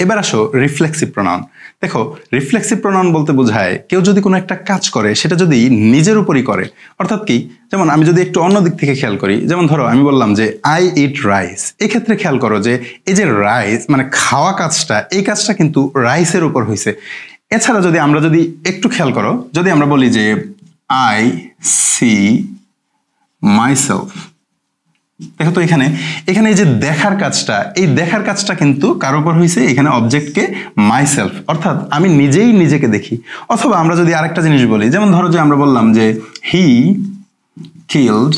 এবার আসো reflexive pronoun. দেখো রিফ্লেক্সিভ প্রোনাউন বলতে বোঝায় কেউ যদি কোনো একটা কাজ করে সেটা যদি নিজের উপরই করে, অর্থাৎ কি, যেমন আমি যদি একটু অন্য দিক থেকে খেয়াল করি, যেমন ধরো আমি বললাম যে আই ইট রাইস, এক্ষেত্রে খেয়াল করো যে এই যে রাইস মানে খাওয়া কাজটা, এই কাজটা কিন্তু রাইসের উপর হয়েছে। এছাড়া যদি আমরা একটু খেয়াল করো, যদি আমরা বলি যে আই সি মাইসেলফ, দেখো তো এখানে এই যে দেখার কাজটা, এই দেখার কাজটা কিন্তু কার উপর হয়েছে, এখানে অবজেক্টকে মাইসেলফ, অর্থাৎ আমি নিজেই নিজেকে দেখি। অথবা আমরা যদি আরেকটা জিনিস বলি, যেমন ধরো যে আমরা বললাম যে হি কিলড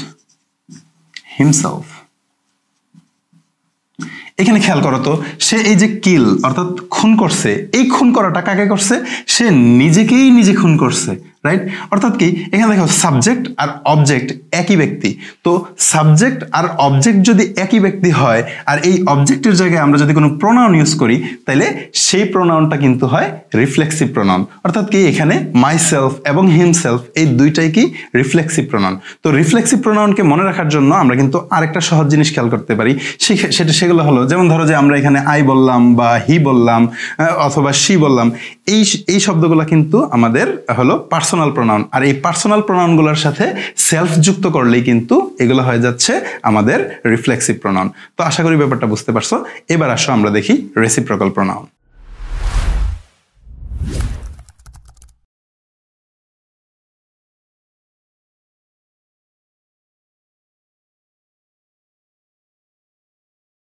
হিমসেলফ, এখানে খেয়াল করো তো সে এই যে কিল অর্থাৎ খুন করছে, এই খুন করাটা কাকে করছে, সে নিজেকেই নিজে খুন করছে, রাইট? অর্থাৎ কি, এখানে দেখো সাবজেক্ট আর অবজেক্ট একই ব্যক্তি, তো সাবজেক্ট আর অবজেক্ট যদি একই ব্যক্তি হয় আর এই অবজেক্টের জায়গায় আমরা যদি কোনো প্রোনাউন ইউজ করি, তাহলে সেই প্রোনাউনটা কিন্তু হয় রিফ্লেক্সিভ প্রোনাউন। অর্থাৎ কি, এখানে মাইসেলফ এবং হিমসেলফ এই দুইটাই কি রিফ্লেক্সিভ প্রোনাউন। তো রিফ্লেক্সিভ প্রোনাউনকে মনে রাখার জন্য আমরা কিন্তু আরেকটা সহজ জিনিস খেয়াল করতে পারি, সেগুলো হলো, যেমন ধরো যে আমরা এখানে আই বললাম বা হি বললাম অথবা শি বললাম, এই শব্দগুলো কিন্তু আমাদের হলো পার্সোনাল প্রোনাউন, আর এই পার্সোনাল প্রোনাউনগুলোর সাথে সেলফ যুক্ত করলেই কিন্তু এগুলো হয়ে যাচ্ছে আমাদের রিফ্লেক্সিভ প্রোনাউন। তো আশা করি ব্যাপারটা বুঝতে পারছো। এবার আসো আমরা দেখি রেসিপ্রোকাল প্রোনাউন।